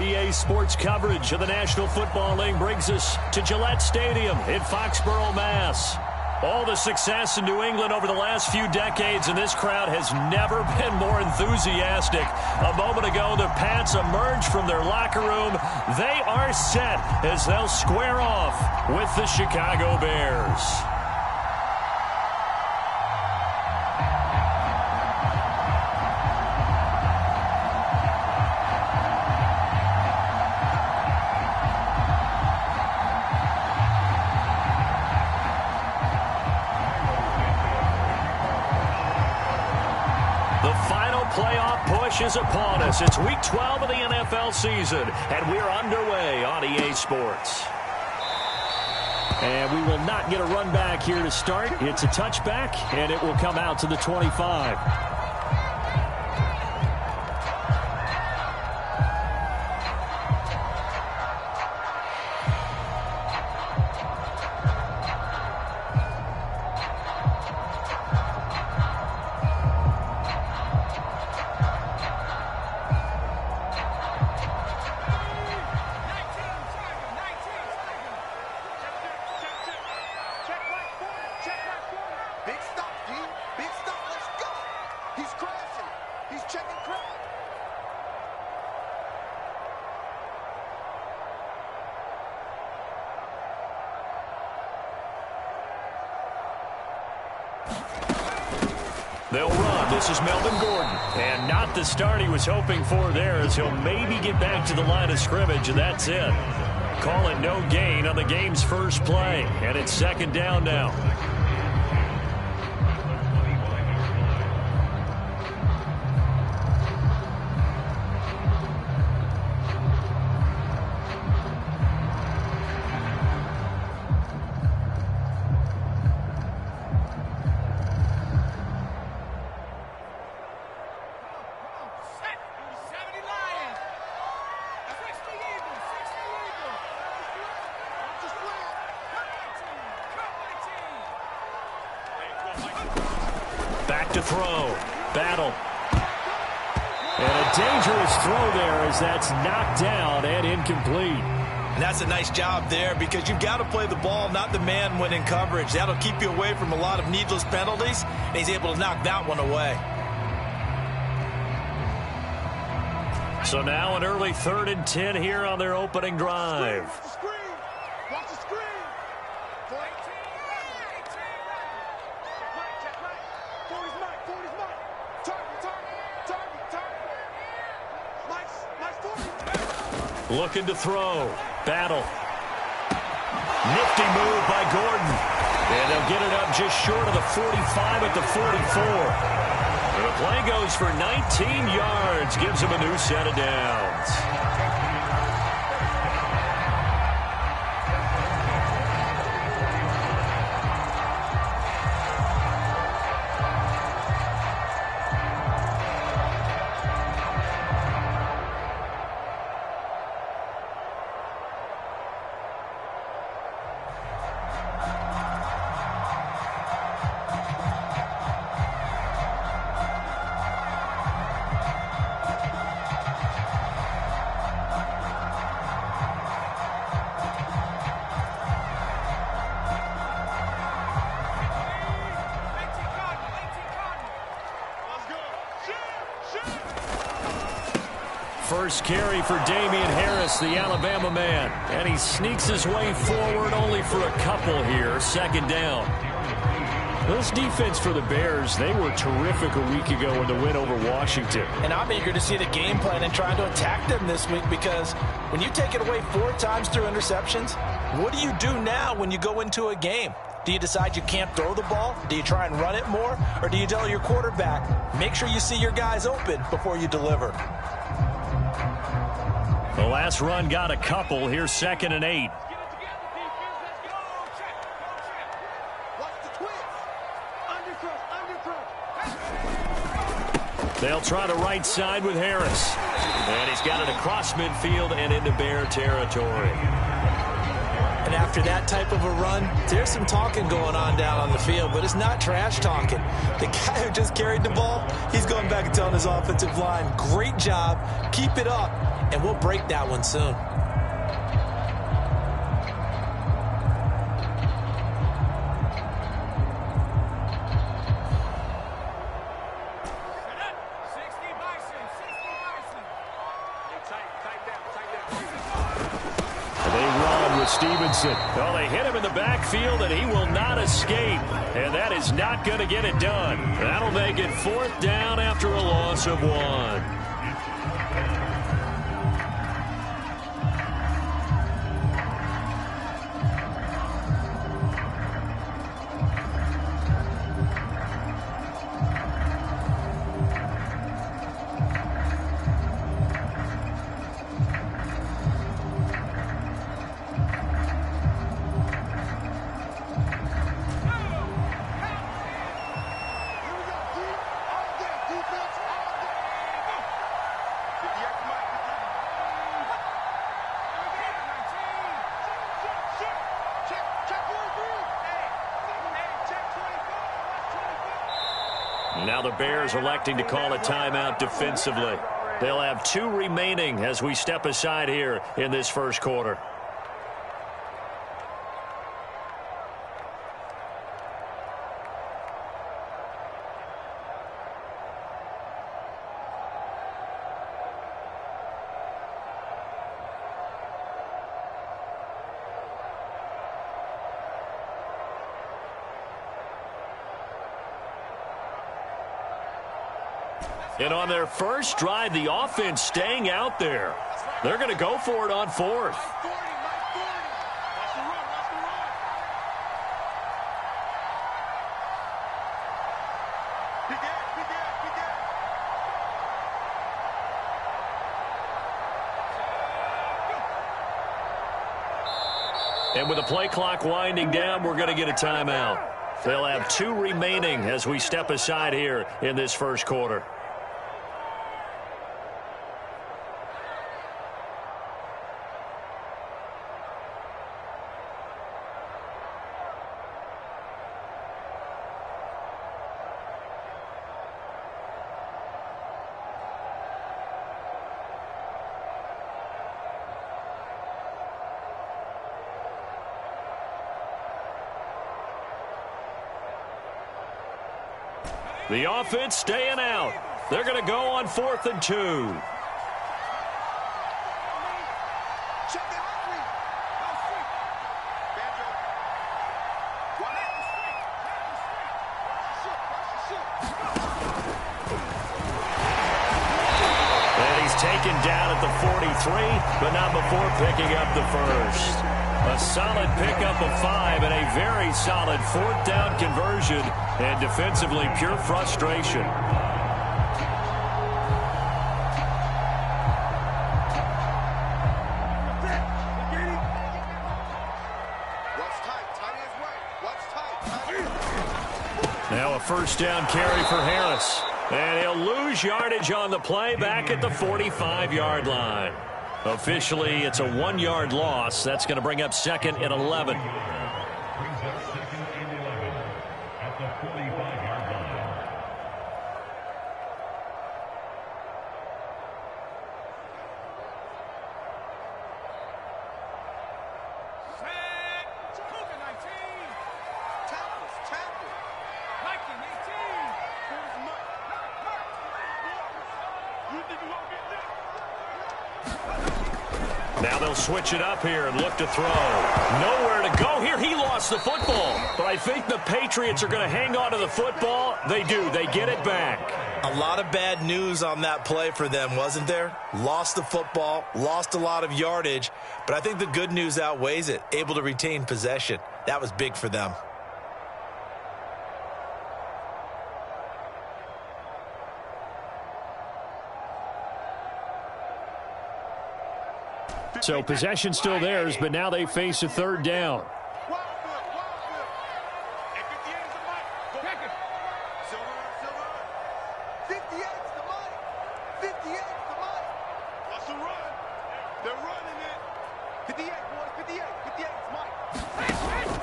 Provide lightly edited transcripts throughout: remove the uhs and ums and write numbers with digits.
EA Sports coverage of the National Football League brings us to Gillette Stadium in Foxborough, Mass. All the success in New England over the last few decades, and this crowd has never been more enthusiastic. A moment ago, the Pats emerged from their locker room. They are set as they'll square off with the Chicago Bears. Playoff push is upon us. It's Week 12 of the NFL season, and we're underway on EA Sports. And we will not get a run back here to start. It's a touchback, and it will come out to the 25. They'll run. This is Melvin Gordon. And not the start he was hoping for there, as he'll maybe get back to the line of scrimmage, and that's it. Call it no gain on the game's first play. And it's second down now. Back to throw. Battle. And a dangerous throw there as that's knocked down and incomplete. And that's a nice job there, because you've got to play the ball, not the man when in coverage. That'll keep you away from a lot of needless penalties, and he's able to knock that one away. So now an early 3rd and 10 here on their opening drive. Watch the screen. Looking to throw. Battle. Nifty move by Gordon. And they'll get it up just short of the 45 at the 44. And the play goes for 19 yards. Gives him a new set of downs. First carry for Damian Harris, the Alabama man. And he sneaks his way forward only for a couple here. Second down. This defense for the Bears, they were terrific a week ago in the win over Washington. And I'm eager to see the game plan and trying to attack them this week, because when you take it away 4 times through interceptions, what do you do now when you go into a game? Do you decide you can't throw the ball? Do you try and run it more? Or do you tell your quarterback, make sure you see your guys open before you deliver? The last run got a couple. Here's 2nd and 8. They'll try the right side with Harris. And he's got it across midfield and into Bear territory. And after that type of a run, there's some talking going on down on the field, but it's not trash talking. The guy who just carried the ball, he's going back and telling his offensive line, great job, keep it up. and we'll break that one soon. Stevenson. Well, they hit him in the backfield, and he will not escape. And that is not going to get it done. That'll make it 4th down after a loss of 1. Now the Bears electing to call a timeout defensively. They'll have 2 remaining as we step aside here in this first quarter. And on their first drive, the offense staying out there. They're going to go for it on 4th. And with the play clock winding down, we're going to get a timeout. They'll have 2 remaining as we step aside here in this first quarter. The offense staying out. They're going to go on 4th and 2. And he's taken down at the 43, but not before picking up the first. A solid pickup of 5 and a very solid 4th down conversion. And defensively, pure frustration. Now a first down carry for Harris. And he'll lose yardage on the play back at the 45-yard line. Officially, it's a 1-yard loss. That's going to bring up 2nd and 11. Now they'll switch it up here and look to throw. Nowhere to go here. He lost the football. But I think the Patriots are going to hang on to the football. They do. They get it back. A lot of bad news on that play for them, wasn't there? Lost the football, lost a lot of yardage. But I think the good news outweighs it. Able to retain possession. That was big for them. So possession still theirs, but now they face a 3rd down.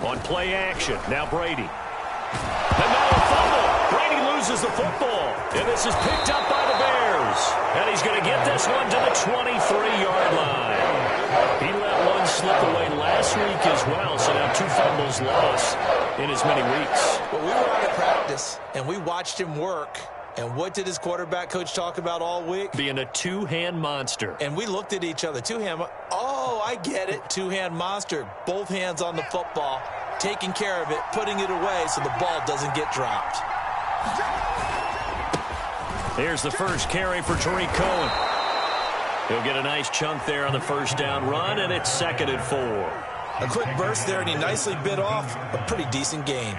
On play action, now Brady. And now a fumble. Brady loses the football. And this is picked up by the Bears. And he's going to get this one to the 23 slip away last week as well, so now 2 fumbles lost in as many weeks. Well, we were out of practice, and we watched him work. And what did his quarterback coach talk about all week? Being a two-hand monster. And we looked at each other. Oh, I get it. Two-hand monster. Both hands on the football, taking care of it, putting it away so the ball doesn't get dropped. Here's the first carry for Tariq Cohen. He'll get a nice chunk there on the first down run, and it's 2nd and 4. A quick burst there, and he nicely bit off a pretty decent gain.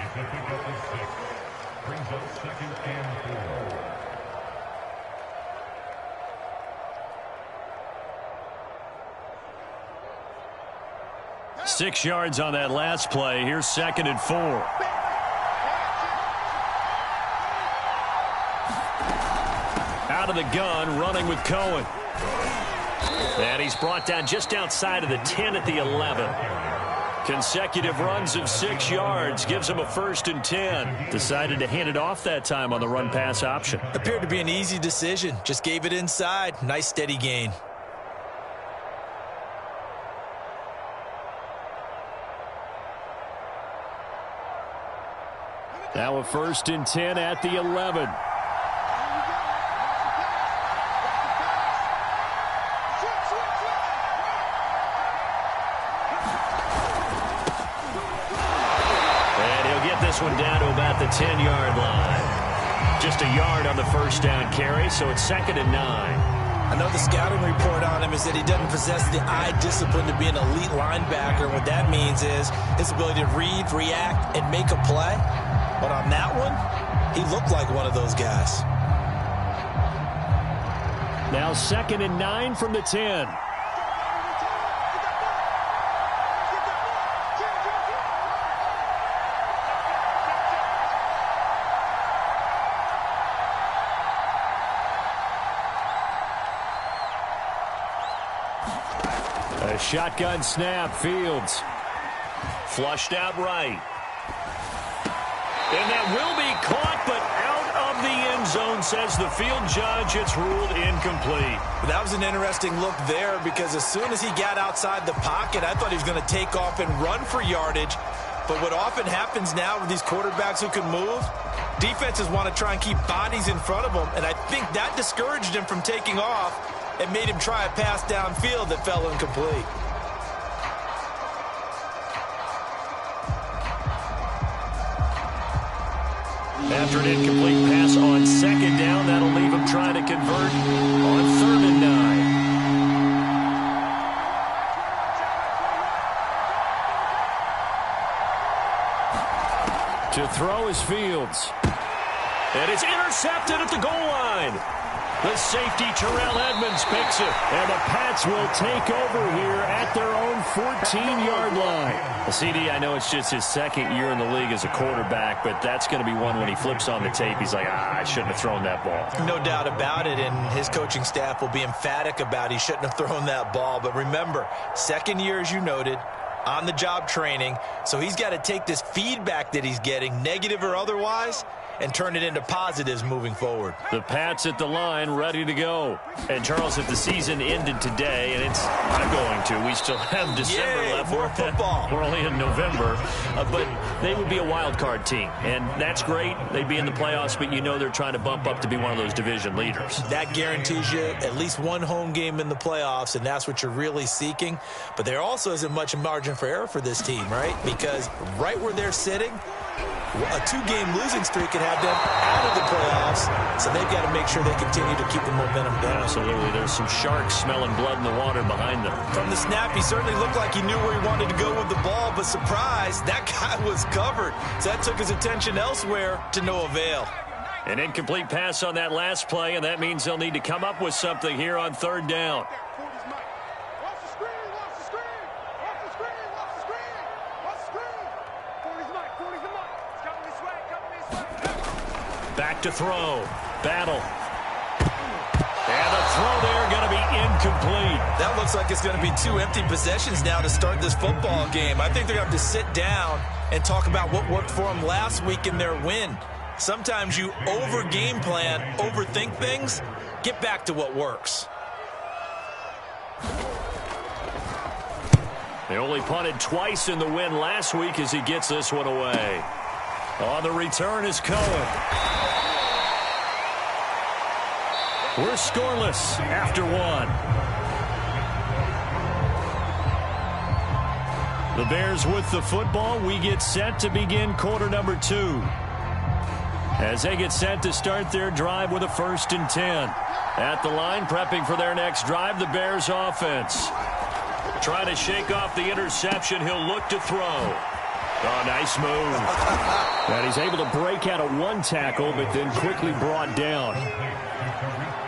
Six yards on that last play. Here's 2nd and 4. Out of the gun, running with Cohen. And he's brought down just outside of the 10 at the 11. Consecutive runs of 6 yards gives him a 1st and 10. Decided to hand it off that time on the run-pass option. Appeared to be an easy decision. Just gave it inside. Nice steady gain. Now a 1st and 10 at the 11. This one down to about the 10-yard line. Just a yard on the first down carry, so it's 2nd and 9. I know the scouting report on him is that he doesn't possess the eye discipline to be an elite linebacker. What that means is his ability to read, react, and make a play. But on that one, he looked like one of those guys. Now 2nd and 9 from the 10. A shotgun snap, Fields. Flushed out right. And that will be caught, but out of the end zone, says the field judge. It's ruled incomplete. That was an interesting look there because as soon as he got outside the pocket, I thought he was going to take off and run for yardage. But what often happens now with these quarterbacks who can move, defenses want to try and keep bodies in front of them, and I think that discouraged him from taking off and made him try a pass downfield that fell incomplete. After an incomplete pass on 2nd down, that'll leave him trying to convert on 3rd and 9. To throw is Fields. And it's intercepted at the goal line. The safety, Terrell Edmonds, picks it. And the Pats will take over here at their own 14-yard line. CD, I know it's just his 2nd year in the league as a quarterback, but that's going to be one when he flips on the tape, he's like, I shouldn't have thrown that ball. No doubt about it, and his coaching staff will be emphatic about he shouldn't have thrown that ball. But remember, 2nd year, as you noted, on-the-job training, so he's got to take this feedback that he's getting, negative or otherwise, and turn it into positives moving forward. The Pats at the line, ready to go. And, Charles, if the season ended today, and it's not going to, we still have December left. More football. We're only in November. But they would be a wild card team, and that's great. They'd be in the playoffs, but you know they're trying to bump up to be one of those division leaders. That guarantees you at least one home game in the playoffs, and that's what you're really seeking. But there also isn't much margin for error for this team, right? Because right where they're sitting, a 2-game losing streak could have them out of the playoffs, so they've got to make sure they continue to keep the momentum down. Absolutely. There's some sharks smelling blood in the water behind them. From the snap, he certainly looked like he knew where he wanted to go with the ball, but surprise, that guy was covered. So that took his attention elsewhere to no avail. An incomplete pass on that last play, and that means they'll need to come up with something here on 3rd down. Back to throw. Battle. And the throw there going to be incomplete. That looks like it's going to be 2 empty possessions now to start this football game. I think they're going to have to sit down and talk about what worked for them last week in their win. Sometimes you over-game plan, overthink things. Get back to what works. They only punted twice in the win last week as he gets this one away. On the return is Cohen. We're scoreless after one. The Bears with the football. We get set to begin quarter number 2. As they get set to start their drive with a 1st and 10. At the line, prepping for their next drive, the Bears offense. Trying to shake off the interception. He'll look to throw. Oh, nice move. And he's able to break out of one tackle, but then quickly brought down.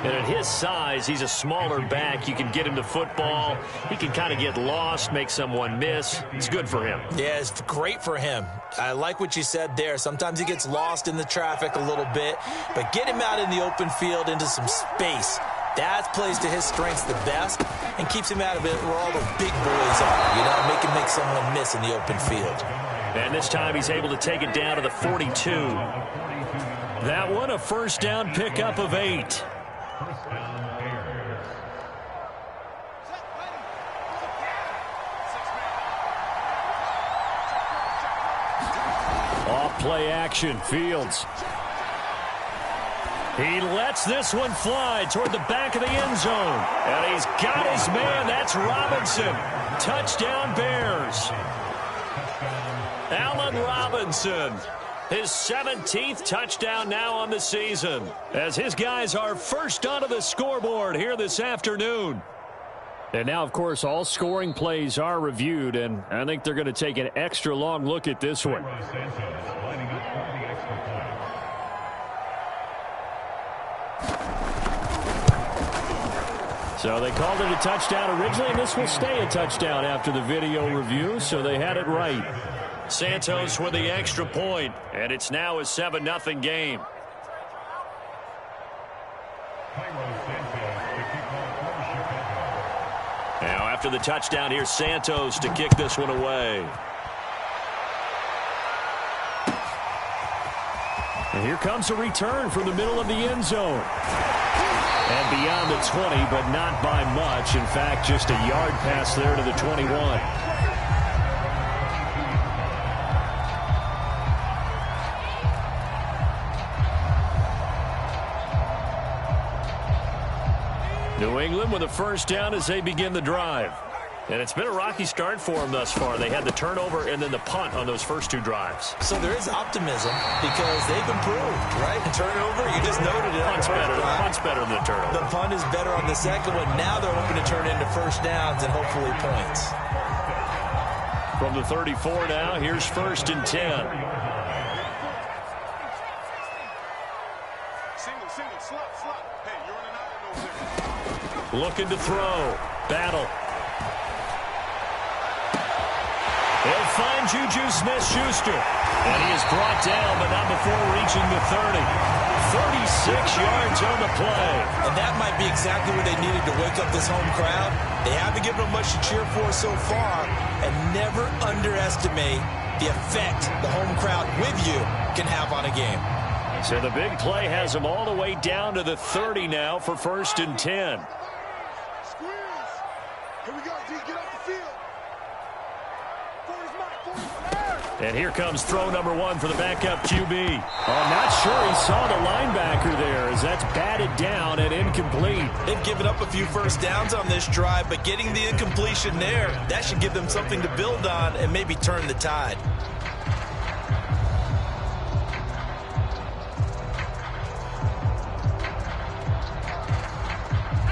And at his size, he's a smaller back. You can get him to football. He can kind of get lost, make someone miss. It's good for him. Yeah, it's great for him. I like what you said there. Sometimes he gets lost in the traffic a little bit, but get him out in the open field into some space. That plays to his strengths the best and keeps him out of it where all the big boys are. You know, make someone miss in the open field. And this time he's able to take it down to the 42. That one, a 1st down pickup of 8. Off play action, Fields. He lets this one fly toward the back of the end zone. And he's got his man. That's Robinson. Touchdown, Bears. Allen Robinson. His 17th touchdown now on the season, as his guys are first onto the scoreboard here this afternoon. And now, of course, all scoring plays are reviewed, and I think they're going to take an extra long look at this one. So they called it a touchdown originally, and this will stay a touchdown after the video review, so they had it right. Santos with the extra point, and it's now a 7-0 game. Now after the touchdown, here's Santos to kick this one away. And here comes a return from the middle of the end zone. And beyond the 20, but not by much. In fact, just a yard pass there to the 21. New England with a 1st down as they begin the drive. And it's been a rocky start for them thus far. They had the turnover and then the punt on those first 2 drives. So there is optimism because they've improved, right? The turnover, you just noted it. Punt's better than the turnover. The punt is better on the second one. Now they're hoping to turn into 1st downs and hopefully points. From the 34 now, here's 1st and 10. Single, slot. Hey, you're on an island over there. Looking to throw. Battle. They'll find Juju Smith-Schuster. And he is brought down, but not before reaching the 30. 36 yards on the play. And that might be exactly what they needed to wake up this home crowd. They haven't given them much to cheer for so far. And never underestimate the effect the home crowd with you can have on a game. So the big play has them all the way down to the 30 now for 1st and 10. Squeeze. Here we go, D. Get off the field. 40's mine. And here comes throw number 1 for the backup QB. I'm not sure he saw the linebacker there as that's batted down and incomplete. They've given up a few 1st downs on this drive, but getting the incompletion there, that should give them something to build on and maybe turn the tide.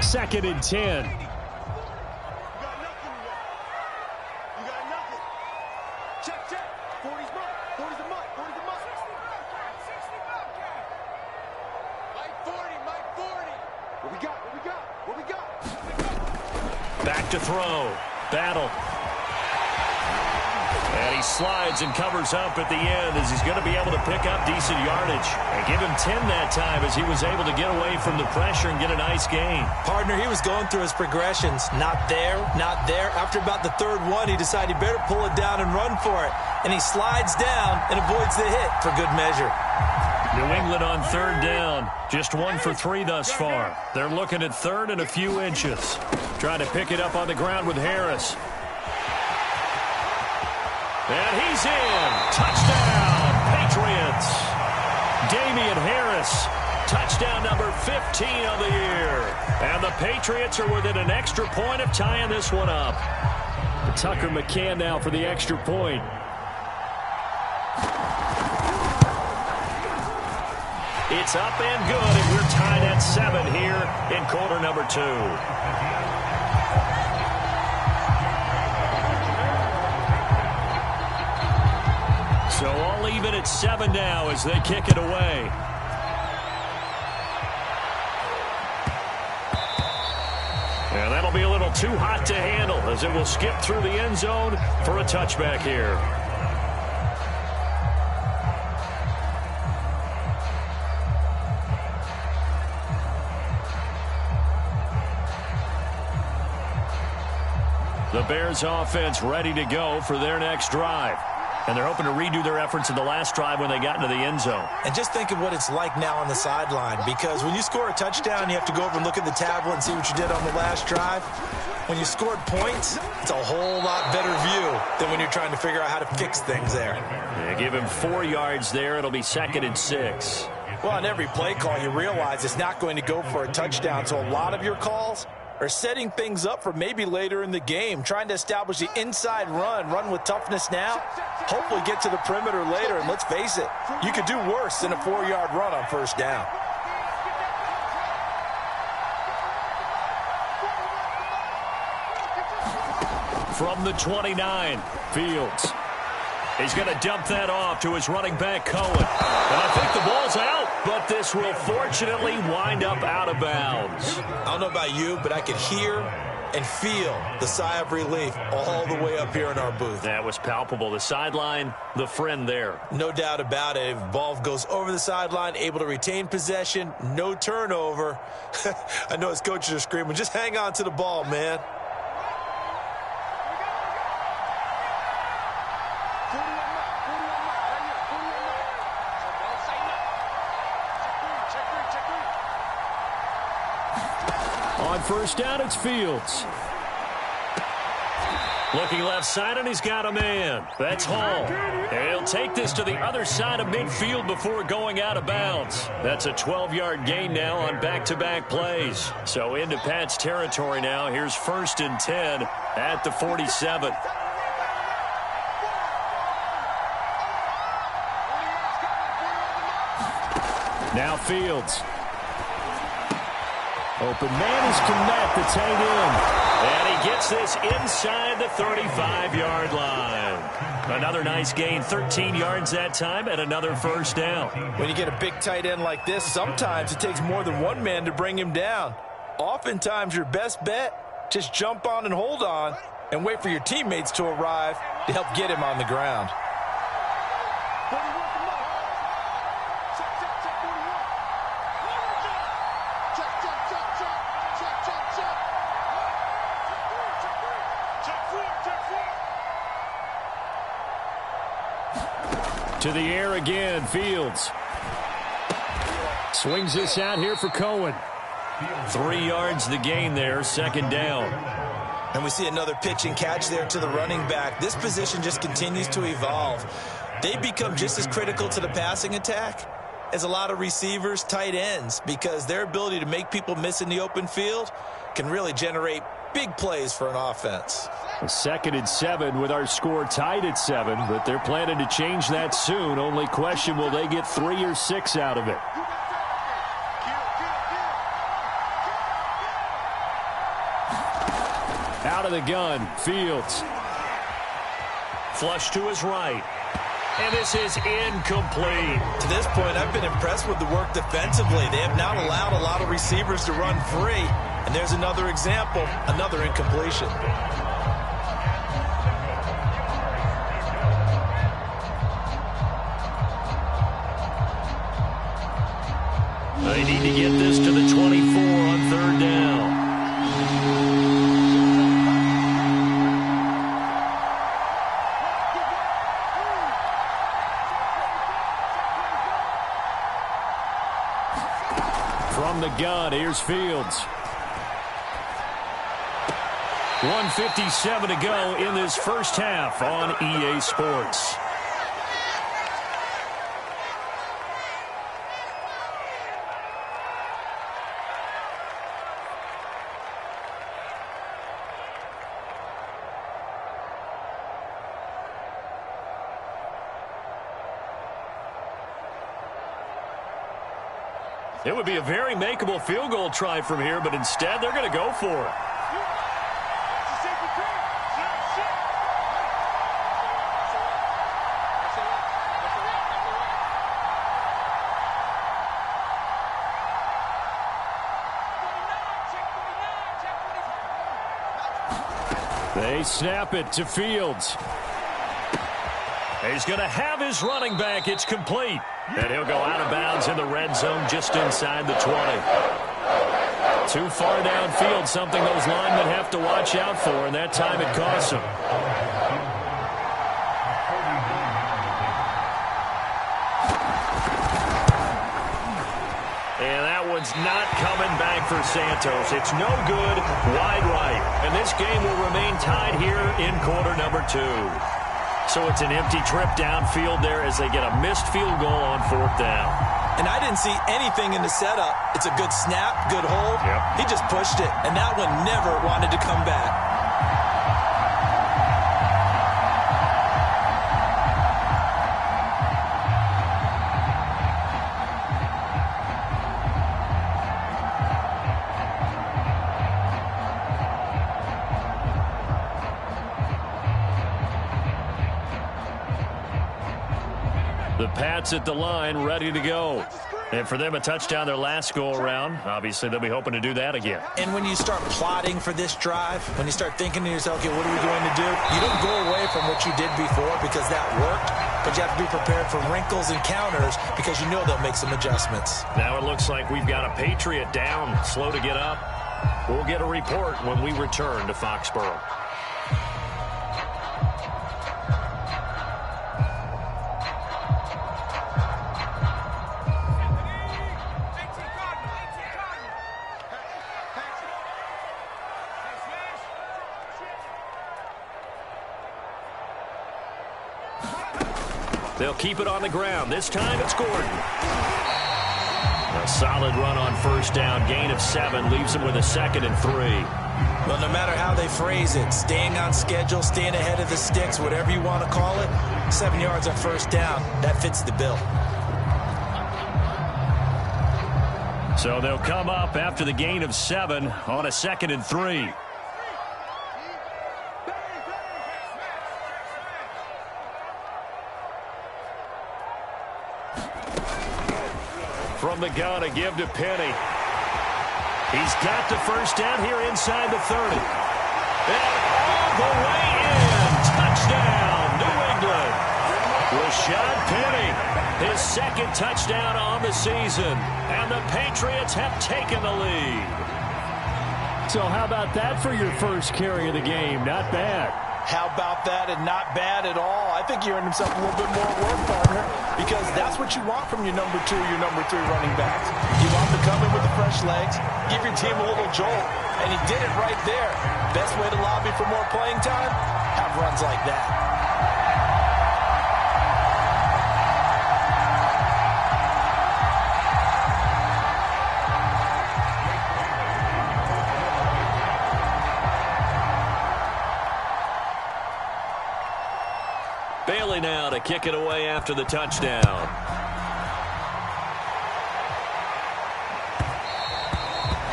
2nd and 10. You got nothing. Check. 40's mine. 40's the mine. 40's the mine. 60 Mike 40. What we got? Back to throw. Battle. And he slides and covers up at the end as he's going to be able to pick up decent yardage. And give him 10 that time as he was able to get away from the pressure and get a nice gain. Partner, he was going through his progressions. Not there. After about the 3rd one, he decided he better pull it down and run for it. And he slides down and avoids the hit for good measure. New England on 3rd down. Just 1 for 3 thus far. They're looking at 3rd and a few inches. Trying to pick it up on the ground with Harris. And he's in. Touchdown, Patriots. Damian Harris, touchdown number 15 of the year. And the Patriots are within an extra point of tying this one up. Tucker McCann now for the extra point. It's up and good, and we're tied at 7 here in quarter number 2. So all even at 7 now as they kick it away. And that'll be a little too hot to handle as it will skip through the end zone for a touchback here. The Bears offense ready to go for their next drive. And they're hoping to redo their efforts in the last drive when they got into the end zone. And just think of what it's like now on the sideline, because when you score a touchdown, you have to go over and look at the tablet and see what you did on the last drive. When you scored points, it's a whole lot better view than when you're trying to figure out how to fix things there. Yeah, give him 4 yards there. It'll be 2nd and 6. Well, on every play call, you realize it's not going to go for a touchdown, so a lot of your calls are setting things up for maybe later in the game, trying to establish the inside run with toughness now, hopefully get to the perimeter later, and let's face it, you could do worse than a 4-yard run on first down. From the 29, Fields. He's going to dump that off to his running back, Cohen. And I think the ball's out, but this will fortunately wind up out of bounds. I don't know about you, but I could hear and feel the sigh of relief all the way up here in our booth. That was palpable. The sideline, the friend there. No doubt about it. If the ball goes over the sideline, able to retain possession, no turnover. I know his coaches are screaming, just hang on to the ball, man. On first down, it's Fields. Looking left side, and he's got a man. That's Hall. And he'll take this to the other side of midfield before going out of bounds. That's a 12-yard gain now on back-to-back plays. So into Pat's territory now. Here's 1st and 10 at the 47. Now Fields. Open man is Kmet, the tight end. And he gets this inside the 35-yard line. Another nice gain, 13 yards that time, and another first down. When you get a big tight end like this, sometimes it takes more than one man to bring him down. Oftentimes, your best bet, just jump on and hold on and wait for your teammates to arrive to help get him on the ground. To the air again, Fields. Swings this out here for Cohen. 3 yards the gain there, 2nd down. And we see another pitch and catch there to the running back. This position just continues to evolve. They become just as critical to the passing attack as a lot of receivers, tight ends, because their ability to make people miss in the open field can really generate big plays for an offense. 2nd and 7 with our score tied at 7, but they're planning to change that soon. Only question, will they get 3 or 6 out of it? Out of the gun, Fields. Flush to his right. And this is incomplete. To this point, I've been impressed with the work defensively. They have not allowed a lot of receivers to run free. And there's another example, another incompletion. They need to get this to the 24 on 3rd down. From the gun, here's Fields. 1:57 to go in this first half on EA Sports. It would be a very makeable field goal try from here, but instead they're going to go for it. They snap it to Fields. He's going to have his running back. It's complete. And he'll go out of bounds in the red zone just inside the 20. Too far downfield, something those linemen have to watch out for, and that time it costs them. And that one's not coming back for Santos. It's no good, wide right. And this game will remain tied here in quarter number 2. So it's an empty trip downfield there as they get a missed field goal on 4th down. And I didn't see anything in the setup. It's a good snap, good hold. Yep. He just pushed it, and that one never wanted to come back. The Pats at the line, ready to go. And for them, a touchdown their last go-around. Obviously, they'll be hoping to do that again. And when you start plotting for this drive, when you start thinking to yourself, okay, what are we going to do? You don't go away from what you did before because that worked, but you have to be prepared for wrinkles and counters because you know they'll make some adjustments. Now it looks like we've got a Patriot down, slow to get up. We'll get a report when we return to Foxborough. They'll keep it on the ground. This time it's Gordon. A solid run on 1st down. Gain of 7 leaves them with a 2nd and 3. Well, no matter how they phrase it, staying on schedule, staying ahead of the sticks, whatever you want to call it, 7 yards on 1st down, that fits the bill. So they'll come up after the gain of 7 on a 2nd and 3. From the gun, a give to Penny. He's got the 1st down here inside the 30. And all the way in. Touchdown, New England. Rashad Penny, his 2nd touchdown on the season. And the Patriots have taken the lead. So how about that for your first carry of the game? Not bad. How about that, and not bad at all? I think he earned himself a little bit more work, partner, because that's what you want from your number 2, your number 3 running backs. You want them to come in with the fresh legs, give your team a little jolt, and he did it right there. Best way to lobby for more playing time? Have runs like that. Bailey now to kick it away after the touchdown.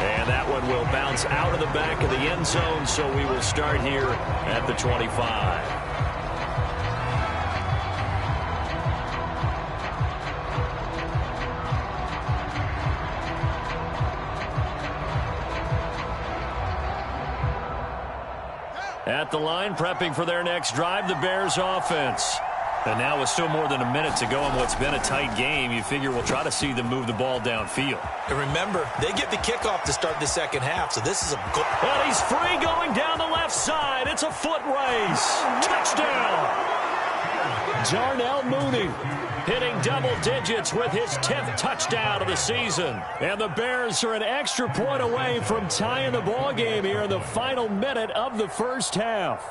And that one will bounce out of the back of the end zone, so we will start here at the 25. At the line, prepping for their next drive, the Bears offense. And now with still more than a minute to go in what's been a tight game, you figure we'll try to see them move the ball downfield. And remember, they get the kickoff to start the 2nd half, so this is a good... And he's free going down the left side. It's a foot race. Touchdown. Darnell Mooney, hitting double digits with his 10th touchdown of the season. And the Bears are an extra point away from tying the ball game here in the final minute of the first half.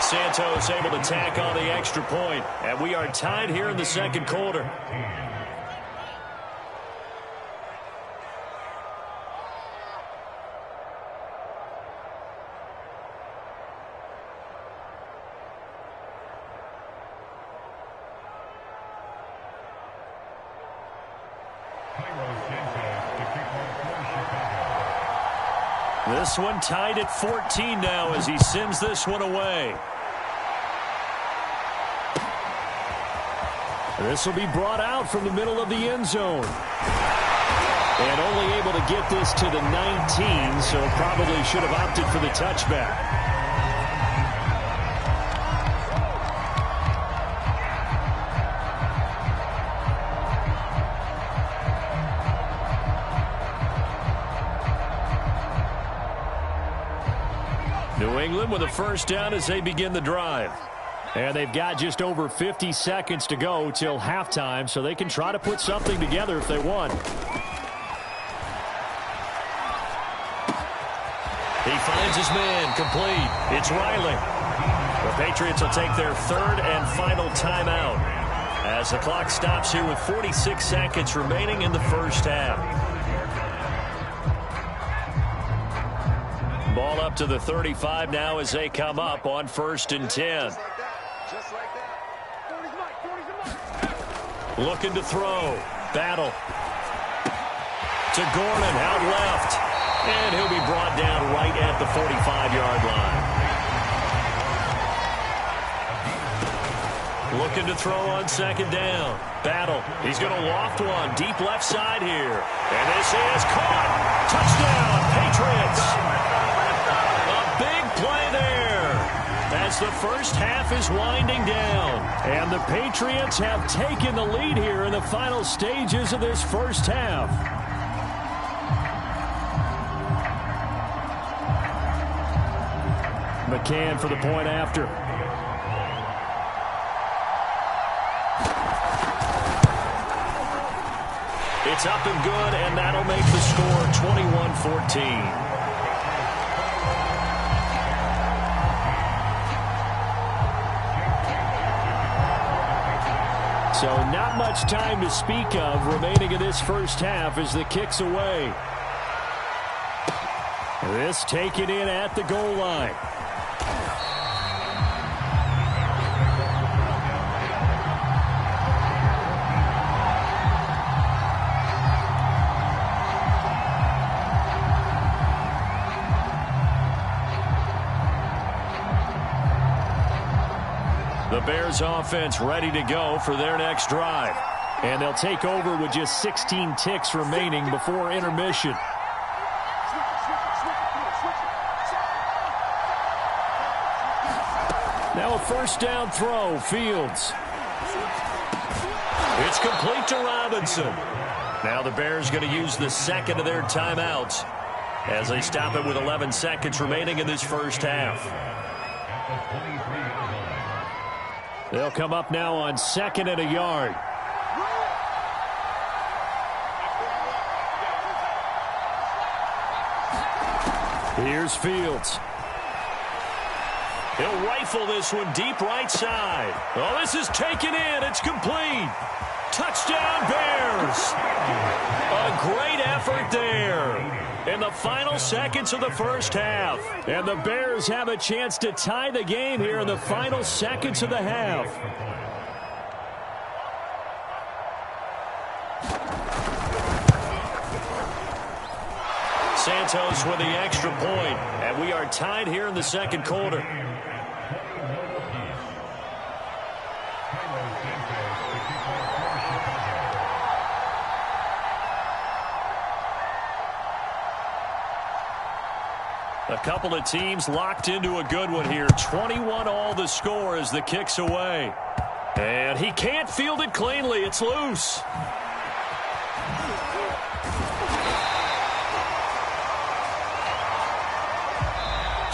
Santos able to tack on the extra point, and we are tied here in the second quarter. This one tied at 14 now as he sends this one away. This will be brought out from the middle of the end zone. And only able to get this to the 19, so probably should have opted for the touchback. New England with a first down as they begin the drive. And they've got just over 50 seconds to go till halftime, so they can try to put something together if they want. He finds his man complete. It's Riley. The Patriots will take their third and final timeout as the clock stops here with 46 seconds remaining in the first half. Ball up to the 35 now as they come up on 1st and 10. Looking to throw. Battle. To Gordon out left. And he'll be brought down right at the 45-yard line. Looking to throw on 2nd down. Battle. He's going to loft one deep left side here. And this is caught. Touchdown, Patriots. A big play there as the first half is winding down. And the Patriots have taken the lead here in the final stages of this first half. McCann for the point after. It's up and good, and that'll make the score 21-14. So not much time to speak of remaining in this first half as the kick's away. This taken in at the goal line. The Bears offense ready to go for their next drive. And they'll take over with just 16 ticks remaining before intermission. Now a first down throw, Fields. It's complete to Robinson. Now the Bears going to use the second of their timeouts as they stop it with 11 seconds remaining in this first half. They'll come up now on 2nd and a yard. Here's Fields. He'll rifle this one deep right side. Oh, this is taken in. It's complete. Touchdown, Bears. A great effort there in the final seconds of the first half. And the Bears have a chance to tie the game here in the final seconds of the half. Santos with the extra point, and we are tied here in the second quarter. A couple of teams locked into a good one here. 21 all the score as the kick's away. And he can't field it cleanly. It's loose.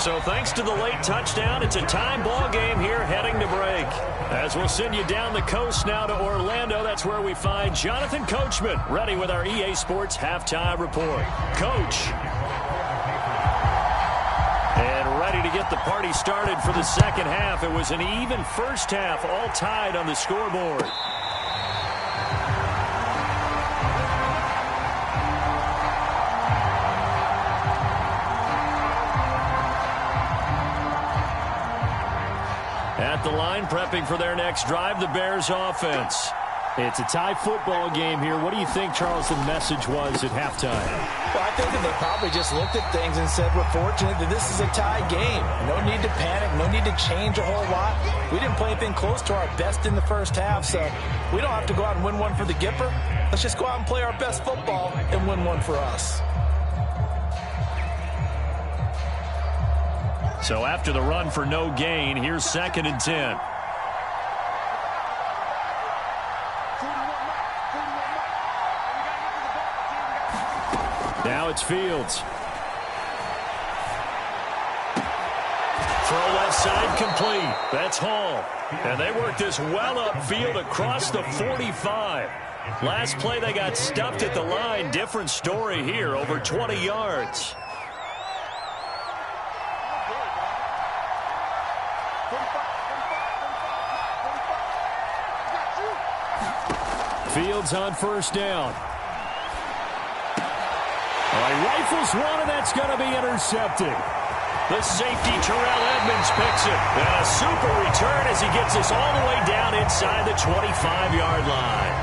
So thanks to the late touchdown, it's a tie ball game here heading to break. As we'll send you down the coast now to Orlando, that's where we find Jonathan Coachman, ready with our EA Sports Halftime Report. Coach. And ready to get the party started for the second half. It was an even first half, all tied on the scoreboard. At the line, prepping for their next drive, the Bears offense. It's a tie football game here. What do you think, Charles, the message was at halftime? Well, I think that they probably just looked at things and said, we're fortunate that this is a tie game. No need to panic. No need to change a whole lot. We didn't play anything close to our best in the first half, so we don't have to go out and win one for the Gipper. Let's just go out and play our best football and win one for us. So after the run for no gain, here's 2nd and 10. Now it's Fields. Throw left side complete. That's Hall. And they worked this well upfield across the 45. Last play they got stuffed at the line. Different story here, over 20 yards. Fields on first down. Rifles one, and that's going to be intercepted. The safety, Terrell Edmonds, picks it. And a super return as he gets us all the way down inside the 25-yard line.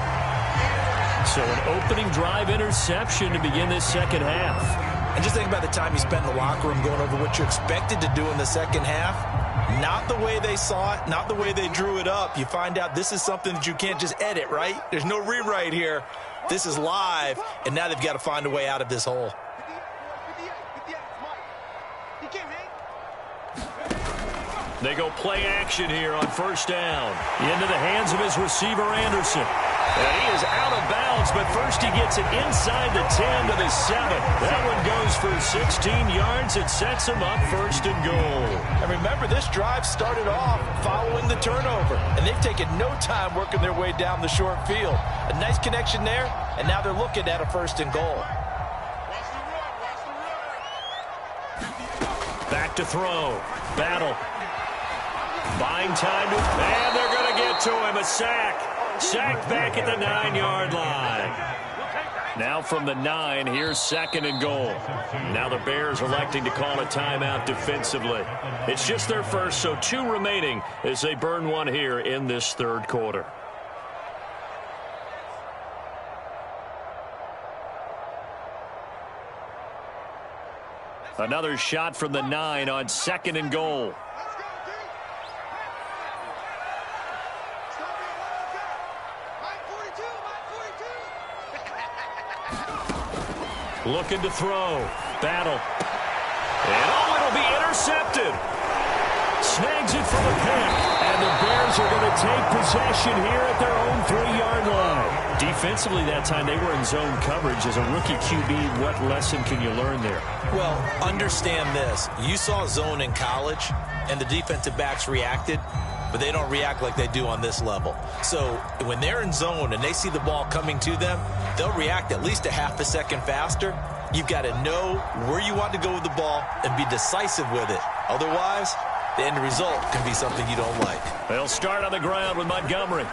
So an opening drive interception to begin this second half. And just think about the time you spent in the locker room going over what you're expected to do in the second half. Not the way they saw it, not the way they drew it up. You find out this is something that you can't just edit, right? There's no rewrite here. This is live, and now they've got to find a way out of this hole. They go play action here on first down. Into the hands of his receiver, Anderson. And he is out of bounds, but first he gets it inside the 10 to the 7. That one goes for 16 yards. It sets him up 1st and goal. And remember, this drive started off following the turnover, and they've taken no time working their way down the short field. A nice connection there, and now they're looking at a 1st and goal. Back to throw. Battle. Buying time to, and they're going to get to him. A sack. Sacked back at the 9-yard line. Now from the 9, here's 2nd and goal. Now the Bears electing to call a timeout defensively. It's just their first, so 2 remaining as they burn one here in this 3rd quarter. Another shot from the 9 on 2nd and goal. Looking to throw. Battle. And oh, it'll be intercepted. Snags it for the pick. And the Bears are going to take possession here at their own 3-yard line. Defensively that time, they were in zone coverage. As a rookie QB, what lesson can you learn there? Well, understand this. You saw zone in college, and the defensive backs reacted, but they don't react like they do on this level. So when they're in zone and they see the ball coming to them, they'll react at least a half a second faster. You've got to know where you want to go with the ball and be decisive with it. Otherwise, the end result can be something you don't like. They'll start on the ground with Montgomery.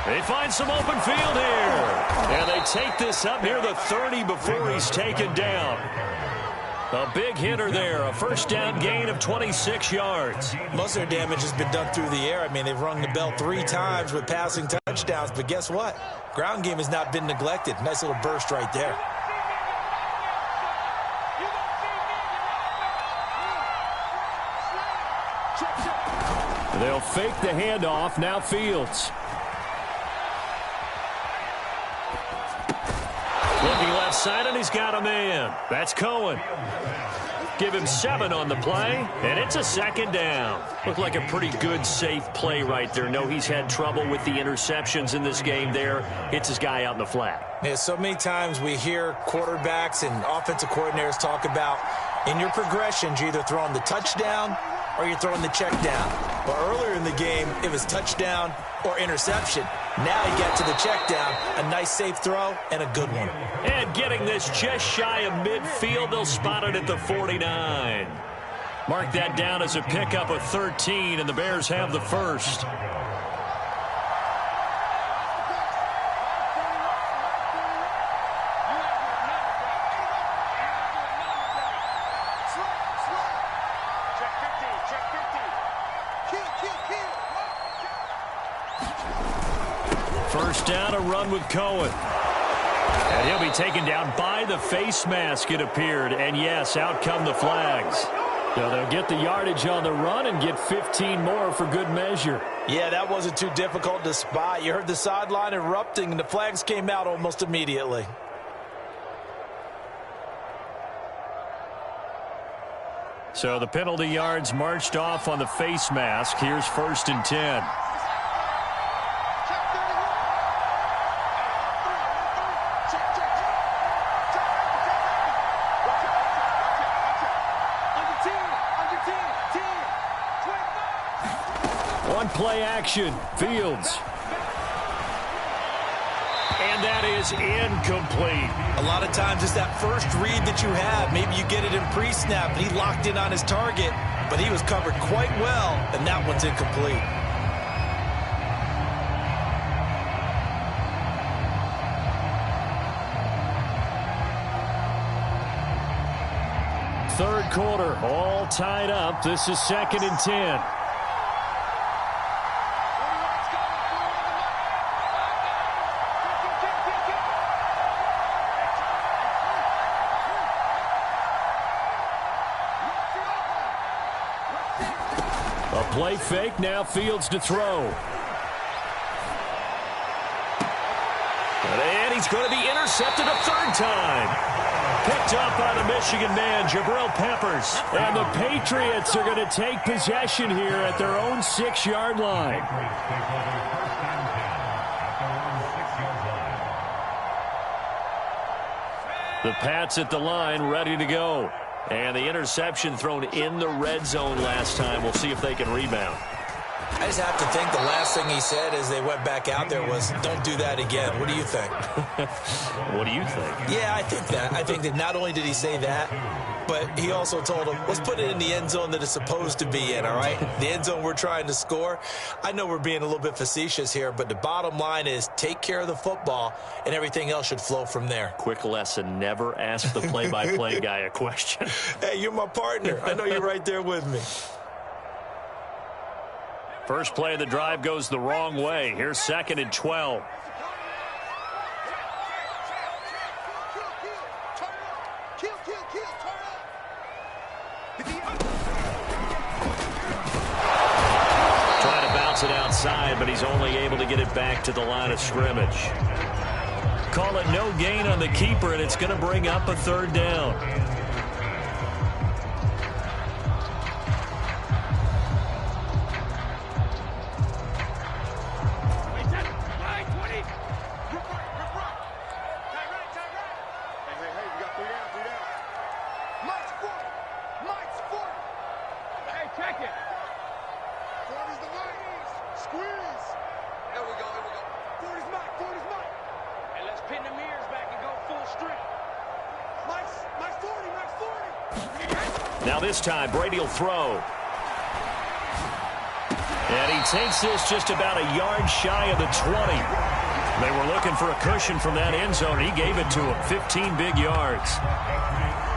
They find some open field here. And they take this up near the 30 before he's taken down. A big hitter there, a 1st down gain of 26 yards. Most of their damage has been done through the air. I mean, they've rung the bell 3 times with passing touchdowns, but guess what? Ground game has not been neglected. Nice little burst right there. They'll fake the handoff, now Fields. Looking left side, and he's got a man. That's Cohen. Give him 7 on the play, and it's a 2nd down. Looked like a pretty good, safe play right there. No, he's had trouble with the interceptions in this game there. Hits his guy out in the flat. Yeah, so many times we hear quarterbacks and offensive coordinators talk about In your progressions, you're either throwing the touchdown or you're throwing the check down. But earlier in the game, it was touchdown or interception. Now he got to the check down, a nice safe throw, and a good one. And getting this just shy of midfield, they'll spot it at the 49. Mark that down as a pickup of 13, and the Bears have the first. First down, a run with Cohen. And he'll be taken down by the face mask, it appeared. And yes, out come the flags. So they'll get the yardage on the run and get 15 more for good measure. Yeah, that wasn't too difficult to spot. You heard the sideline erupting, and the flags came out almost immediately. So the penalty yards marched off on the face mask. Here's 1st and 10. Play action. Fields. And that is incomplete. A lot of times it's that first read that you have. Maybe you get it in pre-snap, and he locked in on his target, but he was covered quite well, and that one's incomplete. Third quarter, all tied up. This is 2nd and 10. Play fake, now Fields to throw. And he's going to be intercepted a 3rd time. Picked up by the Michigan man, Jabril Peppers. And the Patriots are going to take possession here at their own 6-yard line. The Pats at the line, ready to go. And the interception thrown in the red zone last time. We'll see if they can rebound. I just have to think the last thing he said as they went back out there was, don't do that again. What do you think? What do you think? Yeah, I think that. I think that not only did he say that, but he also told him, let's put it in the end zone that it's supposed to be in, all right? The end zone we're trying to score. I know we're being a little bit facetious here, but the bottom line is take care of the football, and everything else should flow from there. Quick lesson, never ask the play-by-play guy a question. Hey, you're my partner. I know you're right there with me. First play of the drive goes the wrong way. Here's 2nd and 12. Trying to bounce it outside, but he's only able to get it back to the line of scrimmage. Call it no gain on the keeper, and it's going to bring up a 3rd down. Now this time, Brady will throw. And he takes this just about a yard shy of the 20. They were looking for a cushion from that end zone. He gave it to him, 15 big yards.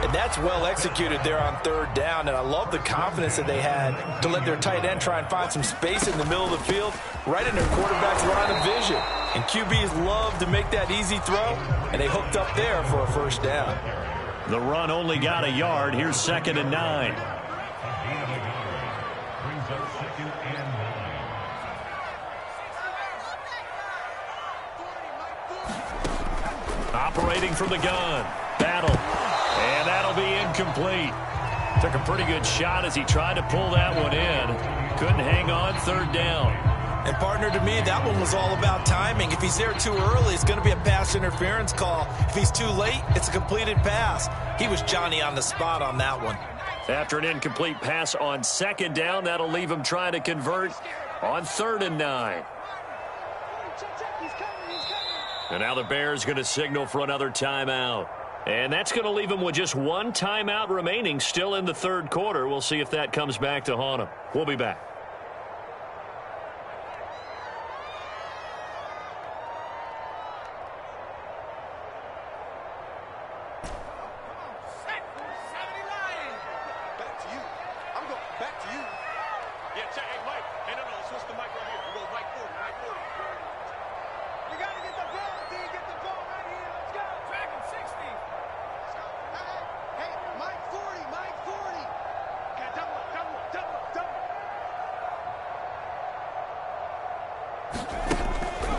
And that's well executed there on 3rd down. And I love the confidence that they had to let their tight end try and find some space in the middle of the field, right in their quarterback's line of vision. And QBs love to make that easy throw, and they hooked up there for a 1st down. The run only got a yard. Here's 2nd and 9. Operating from the gun. Battle. And that'll be incomplete. Took a pretty good shot as he tried to pull that one in. Couldn't hang on. 3rd down. And partner, to me, that one was all about timing. If he's there too early, it's going to be a pass interference call. If he's too late, it's a completed pass. He was Johnny on the spot on that one. After an incomplete pass on second down, that'll leave him trying to convert on 3rd and 9. And now the Bears going to signal for another timeout. And that's going to leave him with just one timeout remaining still in the 3rd quarter. We'll see if that comes back to haunt him. We'll be back.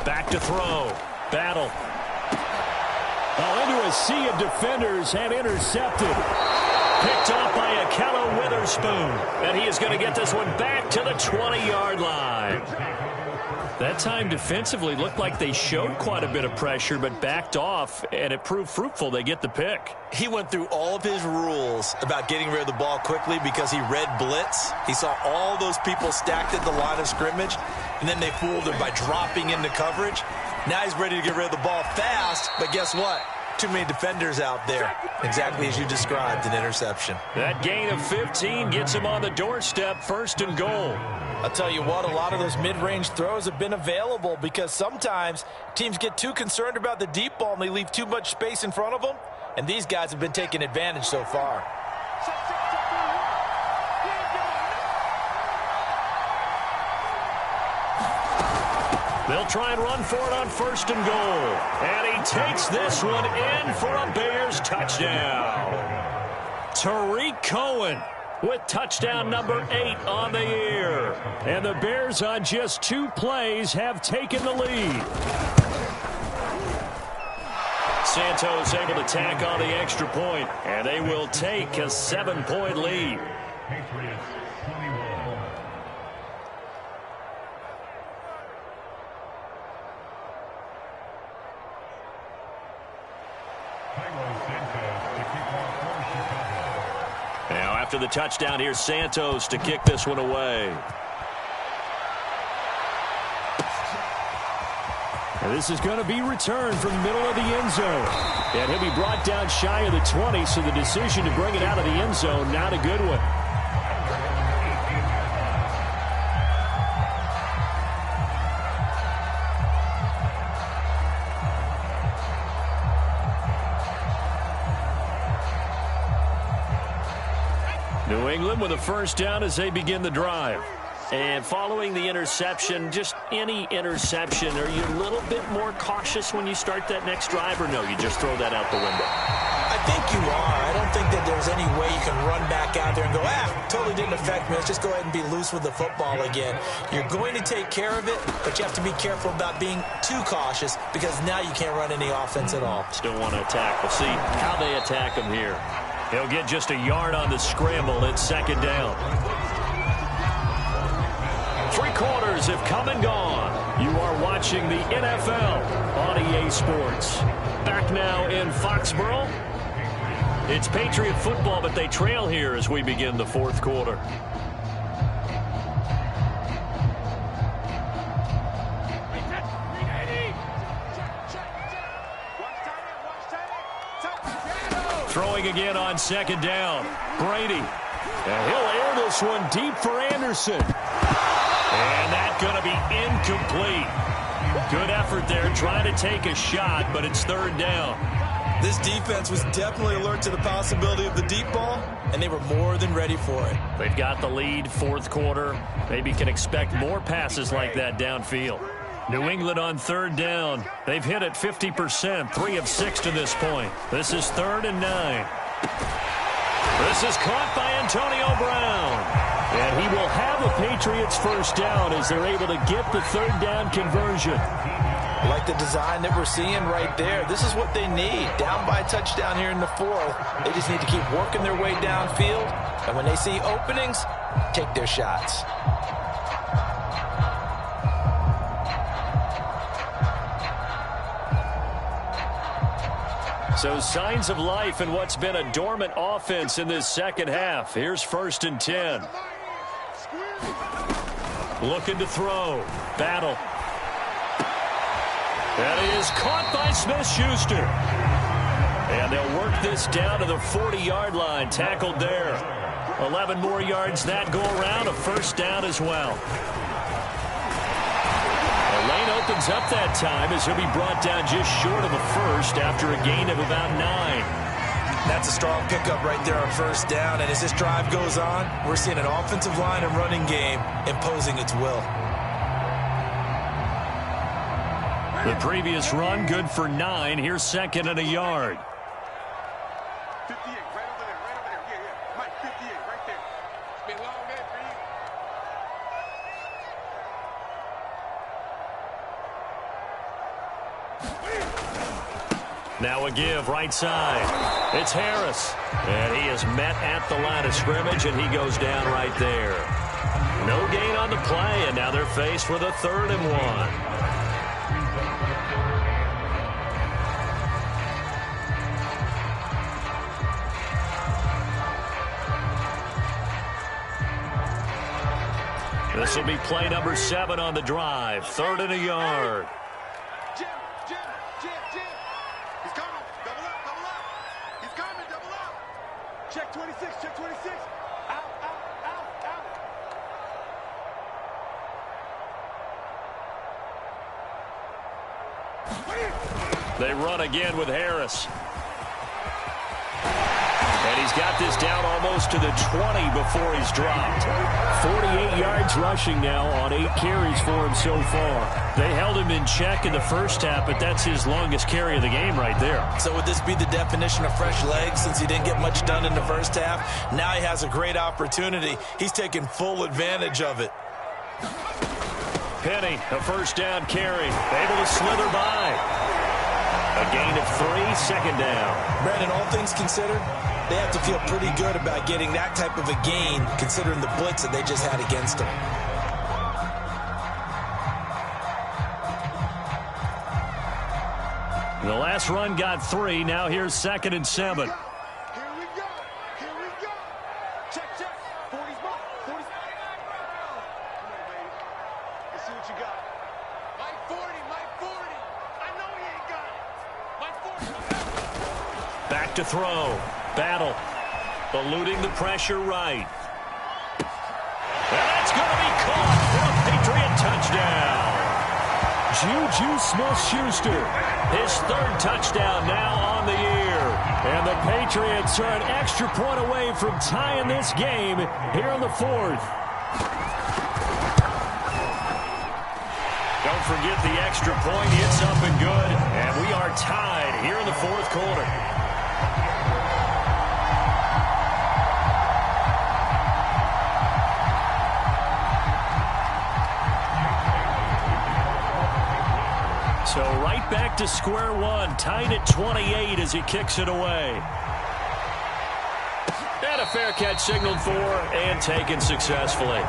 Back to throw. Battle. Into a sea of defenders and intercepted. Picked off by Akello Witherspoon. And he is going to get this one back to the 20-yard line. That time defensively looked like they showed quite a bit of pressure but backed off, and it proved fruitful. They get the pick. He went through all of his rules about getting rid of the ball quickly because he read blitz. He saw all those people stacked at the line of scrimmage, and then they fooled him by dropping into coverage. Now he's ready to get rid of the ball fast, but guess what? Too many defenders out there. Exactly as you described, an interception. That gain of 15 gets him on the doorstep, 1st and goal. I'll tell you what, a lot of those mid-range throws have been available because sometimes teams get too concerned about the deep ball and they leave too much space in front of them, and these guys have been taking advantage so far. They'll try and run for it on 1st and goal. And he takes this one in for a Bears touchdown. Tariq Cohen with touchdown number 8 on the year. And the Bears on just 2 plays have taken the lead. Santos able to tack on the extra point, and they will take a 7-point lead. Now after the touchdown, here's Santos to kick this one away. And this is going to be returned from the middle of the end zone. And he'll be brought down shy of the 20, so the decision to bring it out of the end zone, not a good one. New England with a first down as they begin the drive. And following the interception, just any interception, are you a little bit more cautious when you start that next drive, or no, you just throw that out the window? I think you are. I don't think that there's any way you can run back out there and go, totally didn't affect me. Let's just go ahead and be loose with the football again. You're going to take care of it, but you have to be careful about being too cautious because now you can't run any offense at all. Still want to attack. We'll see how they attack him here. He'll get just a yard on the scramble at 2nd down. 3 quarters have come and gone. You are watching the NFL on EA Sports. Back now in Foxborough. It's Patriot football, but they trail here as we begin the 4th quarter. Throwing again on 2nd down. Brady. And he'll air this one deep for Anderson. And that's going to be incomplete. Good effort there, trying to take a shot, but it's 3rd down. This defense was definitely alert to the possibility of the deep ball, and they were more than ready for it. They've got the lead, 4th quarter. Maybe can expect more passes like that downfield. New England on 3rd down. They've hit it 50%, 3 of 6 to this point. This is 3rd and 9. This is caught by Antonio Brown. And he will have a Patriots first down as they're able to get the 3rd down conversion. Like the design that we're seeing right there. This is what they need. Down by a touchdown here in the 4th. They just need to keep working their way downfield. And when they see openings, take their shots. So signs of life in what's been a dormant offense in this second half. Here's 1st and 10. Looking to throw. Battle. That is caught by Smith-Schuster. And they'll work this down to the 40-yard line. Tackled there. 11 more yards that go around. A 1st down as well. The lane opens up that time as he'll be brought down just short of a 1st after a gain of about 9. That's a strong pickup right there on 1st down. And as this drive goes on, we're seeing an offensive line and running game imposing its will. The previous run good for 9. Here's 2nd and a yard. 58, right over there, right over there. Yeah. Mike, 58, right there. It's been a long day for you. Now a give, right side. It's Harris. And he is met at the line of scrimmage, and he goes down right there. No gain on the play, and now they're faced with a 3rd and 1. This will be play number 7 on the drive. 3rd and a yard. Jim. He's coming. Double up. He's coming, double up. Check 26. Out. They run again with Harris. And he's got this down almost to the 20 before he's dropped. 48 yards rushing now on 8 carries for him so far. They held him in check in the first half, but that's his longest carry of the game right there. So would this be the definition of fresh legs since he didn't get much done in the first half? Now he has a great opportunity. He's taking full advantage of it. Penny, a 1st down carry. Able to slither by. A gain of 3, 2nd down. Brandon, all things considered, they have to feel pretty good about getting that type of a gain considering the blitz that they just had against them. The last run got 3. Now here's 2nd and 7. Here we go. Check. 40's mark. 40's. Come on, baby. Let's see what you got. Mike 40. I know he ain't got it. Mike 40. Back to throw. Battle. Eluding the pressure right. And that's going to be caught for a Patriot touchdown. Juju Smith-Schuster, his 3rd touchdown now on the year. And the Patriots are an extra point away from tying this game here in the 4th. Don't forget the extra point. It's up and good. And we are tied here in the 4th quarter. So right back to square one, tied at 28 as he kicks it away. And a fair catch signaled for and taken successfully.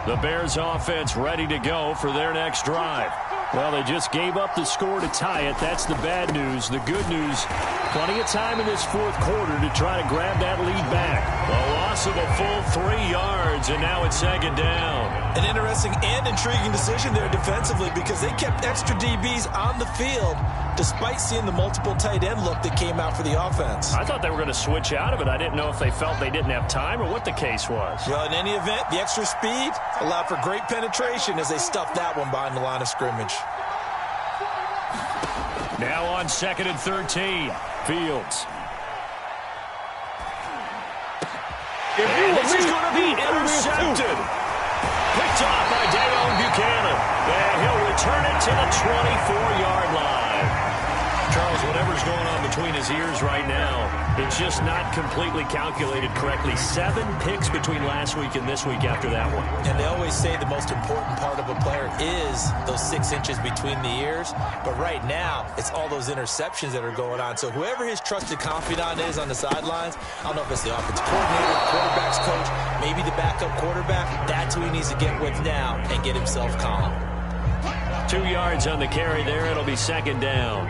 The Bears offense ready to go for their next drive. Well, they just gave up the score to tie it. That's the bad news. The good news, plenty of time in this 4th quarter to try to grab that lead back. A loss of a full 3 yards, and now it's 2nd down. An interesting and intriguing decision there defensively because they kept extra DBs on the field despite seeing the multiple tight end look that came out for the offense. I thought they were going to switch out of it. I didn't know if they felt they didn't have time or what the case was. Well, in any event, the extra speed allowed for great penetration as they stuffed that one behind the line of scrimmage. Now on 2nd and 13, Fields. And this is going to be intercepted. Picked off by Dayon Buchanan. And he'll return it to the 24-yard line. Charles, whatever's whatever's going on between his ears right now, it's just not completely calculated correctly. 7 picks between last week and this week after that one. And they always say the most important part of a player is those 6 inches between the ears. But right now, it's all those interceptions that are going on. So whoever his trusted confidant is on the sidelines, I don't know if it's the offensive coordinator, quarterback's coach, maybe the backup quarterback, that's who he needs to get with now and get himself calm. 2 yards on the carry there. It'll be second down.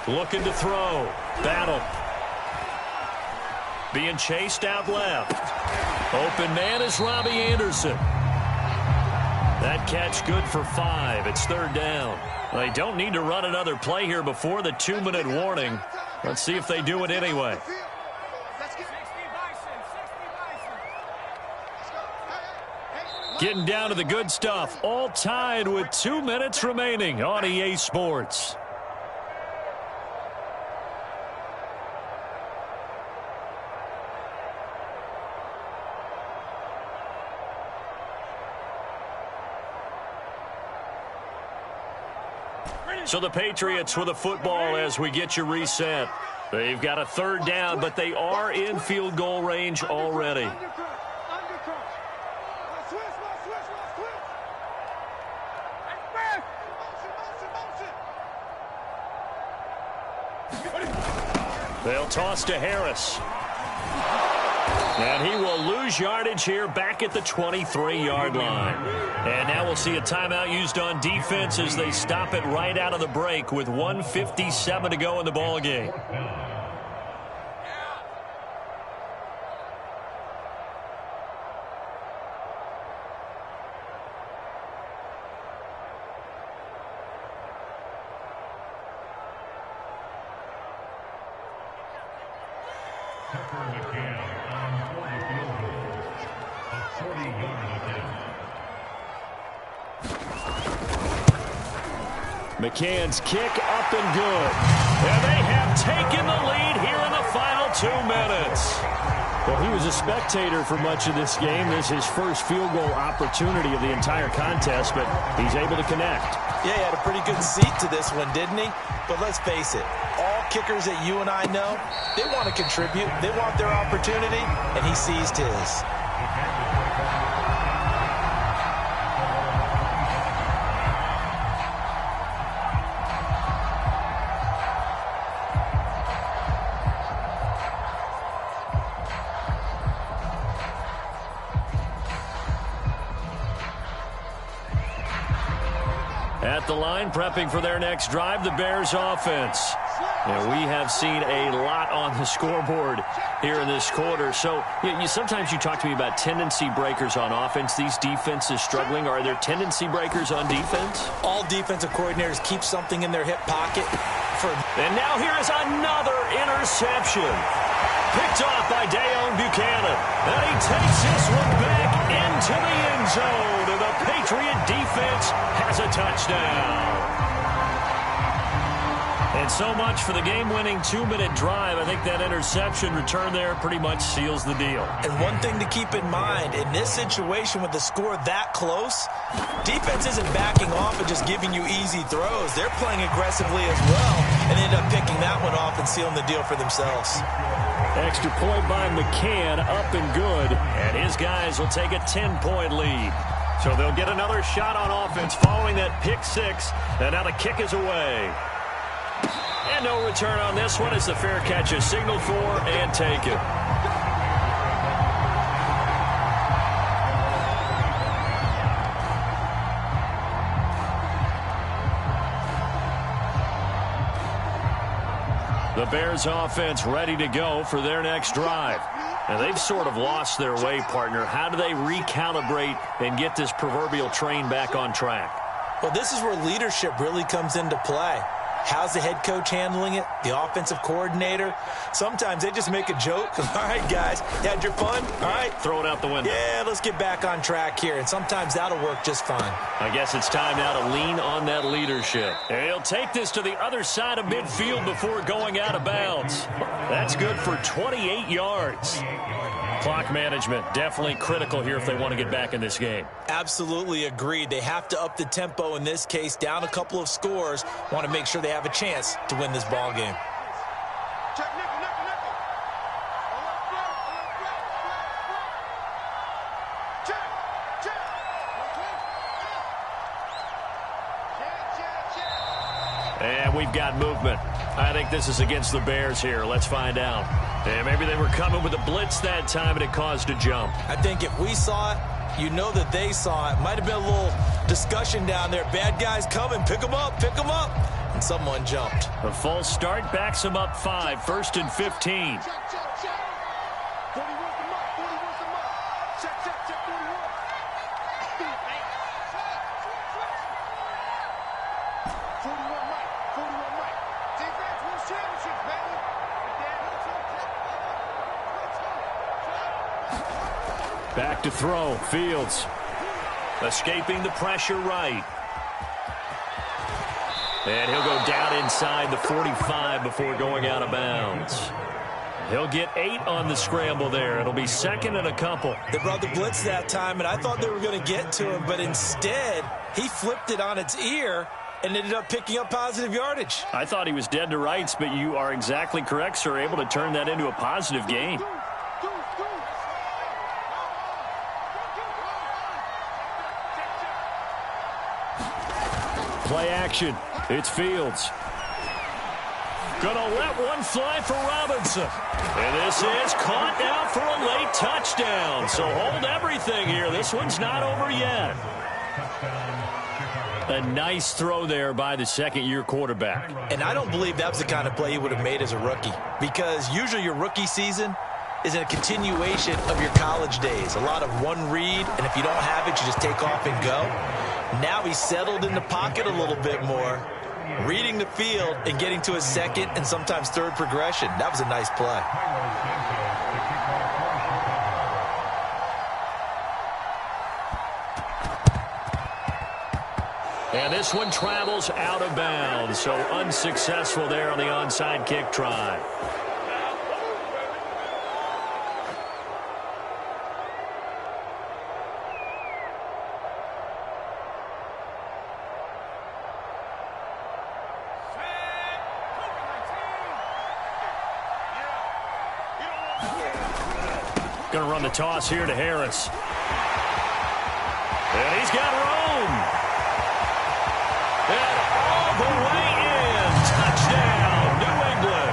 Looking to throw. Battle. Being chased out left. Open man is Robbie Anderson. That catch good for 5. It's third down. They don't need to run another play here before the 2-minute warning. Let's see if they do it anyway. Getting down to the good stuff. All tied with 2 minutes remaining on EA Sports. So the Patriots with a football as we get you reset. They've got a third down, but they are in field goal range already. They'll toss to Harris. And he will lose yardage here back at the 23-yard line. And now we'll see a timeout used on defense as they stop it right out of the break with 1:57 to go in the ballgame. McCann's kick up and good. And they have taken the lead here in the final 2 minutes. Well, he was a spectator for much of this game. This is his first field goal opportunity of the entire contest, but he's able to connect. Yeah, he had a pretty good seat to this one, didn't he? But let's face it, all kickers that you and I know, they want to contribute. They want their opportunity, and he seized his. At the line, prepping for their next drive, the Bears offense. And we have seen a lot on the scoreboard here in this quarter. So sometimes you talk to me about tendency breakers on offense. These defenses struggling. Are there tendency breakers on defense? All defensive coordinators keep something in their hip pocket. And now here is another interception. Picked off by Dayon Buchanan. And he takes this one back into the end zone. And the Patriot defense has a touchdown. And so much for the game-winning 2-minute drive. I think that interception return there pretty much seals the deal. And one thing to keep in mind, in this situation with the score that close, defense isn't backing off and just giving you easy throws. They're playing aggressively as well and end up picking that one off and sealing the deal for themselves. Extra point by McCann, up and good. And his guys will take a 10-point lead. So they'll get another shot on offense following that pick six. And now the kick is away. And no return on this one as the fair catch is signaled for and taken. The Bears offense ready to go for their next drive. And they've sort of lost their way, partner. How do they recalibrate and get this proverbial train back on track? Well, this is where leadership really comes into play. How's the head coach handling it? The offensive coordinator? Sometimes they just make a joke. All right, guys, you had your fun? All right. Throw it out the window. Yeah, let's get back on track here, and sometimes that'll work just fine. I guess it's time now to lean on that leadership. And he'll take this to the other side of midfield before going out of bounds. That's good for 28 yards. Clock management definitely critical here if they want to get back in this game. Absolutely agreed. They have to up the tempo in this case, down a couple of scores. Want to make sure they have a chance to win this ball game. Check nickel, nickel, nickel. Check, check. And we've got movement. I think this is against the Bears here. Let's find out. And maybe they were coming with a blitz that time and it caused a jump. I think if we saw it, you know that they saw it. Might have been a little discussion down there. Bad guys coming. Pick them up. Pick them up. And someone jumped. A false start backs them up 5. 1st and 15. Check, check, check. 40 wants the mark. 40 wants the mark. Check, check, check. 41. 41 Mike. 41 Mike. Defense wins championships, baby. Back to throw. Fields. Escaping the pressure right. And he'll go down inside the 45 before going out of bounds. He'll get 8 on the scramble there. It'll be 2nd and a couple. They brought the blitz that time, and I thought they were going to get to him, but instead, he flipped it on its ear and ended up picking up positive yardage. I thought he was dead to rights, but you are exactly correct, sir. Able to turn that into a positive gain. Play action. It's Fields. Gonna let one fly for Robinson. And this is caught now for a late touchdown. So hold everything here. This one's not over yet. A nice throw there by the second-year quarterback. And I don't believe that was the kind of play he would have made as a rookie, because usually your rookie season is a continuation of your college days. A lot of one read, and if you don't have it, you just take off and go. Now he's settled in the pocket a little bit more, reading the field and getting to his second and sometimes third progression. That was a nice play. And this one travels out of bounds, so unsuccessful there on the onside kick try. Going to run the toss here to Harris. And he's got room. And all the way in. Touchdown, New England.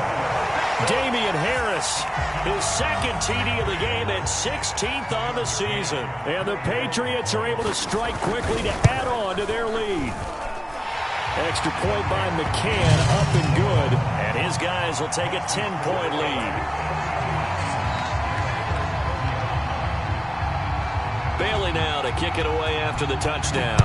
Damian Harris, his second TD of the game and 16th on the season. And the Patriots are able to strike quickly to add on to their lead. Extra point by McCann, up and good. And his guys will take a 10-point lead. Bailey now to kick it away after the touchdown.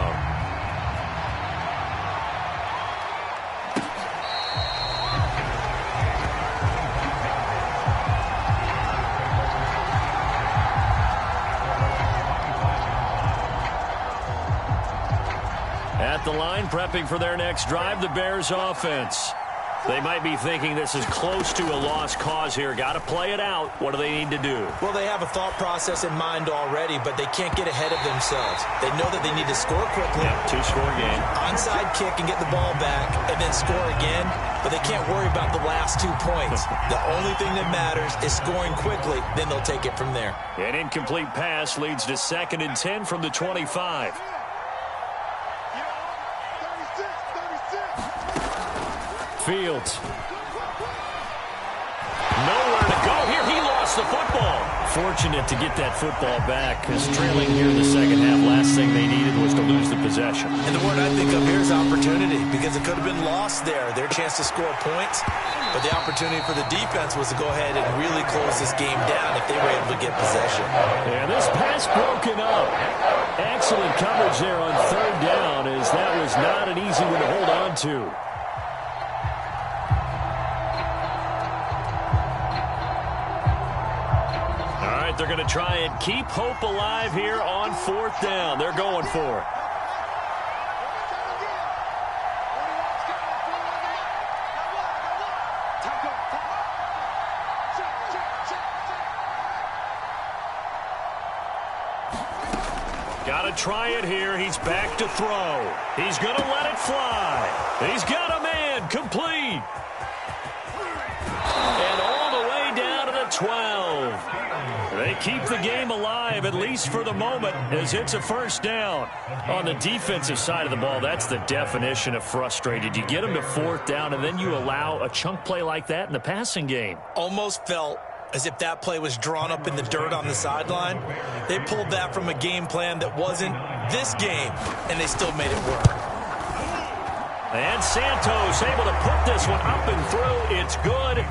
At the line, prepping for their next drive, the Bears offense. They might be thinking this is close to a lost cause here. Got to play it out. What do they need to do? Well, they have a thought process in mind already, but they can't get ahead of themselves. They know that they need to score quickly. Yeah, 2-score game. Onside kick and get the ball back and then score again, but they can't worry about the last 2 points. The only thing that matters is scoring quickly, then they'll take it from there. An incomplete pass leads to 2nd and 10 from the 25. Fields. Nowhere to go here. He lost the football. Fortunate to get that football back, because trailing here in the second half, last thing they needed was to lose the possession. And the word I think of here is opportunity, because it could have been lost there. Their chance to score points, but the opportunity for the defense was to go ahead and really close this game down if they were able to get possession. And this pass broken up. Excellent coverage there on 3rd down, as that was not an easy one to hold on to. it. They're going to try and keep hope alive here on 4th down. They're going for it. Got to try it here. He's back to throw. He's going to let it fly. He's got a man. Complete. And all the way down to the 12. They keep the game alive, at least for the moment, as it's a 1st down. On the defensive side of the ball, that's the definition of frustrated. You get them to 4th down, and then you allow a chunk play like that in the passing game. Almost felt as if that play was drawn up in the dirt on the sideline. They pulled that from a game plan that wasn't this game, and they still made it work. And Santos able to put this one up and through. It's good.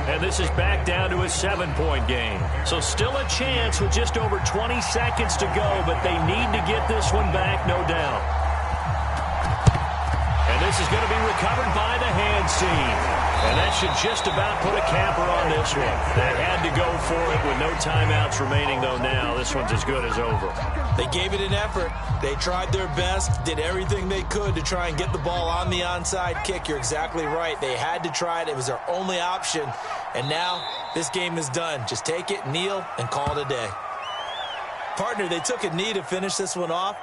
And this is back down to a 7-point game. So still a chance with just over 20 seconds to go, but they need to get this one back, no doubt. And this is going to be recovered by the hands team. And that should just about put a capper on this one. They had to go for it with no timeouts remaining, though, now. This one's as good as over. They gave it an effort. They tried their best, did everything they could to try and get the ball on the onside kick. You're exactly right. They had to try it. It was their only option. And now this game is done. Just take it, kneel, and call it a day. Partner, they took a knee to finish this one off.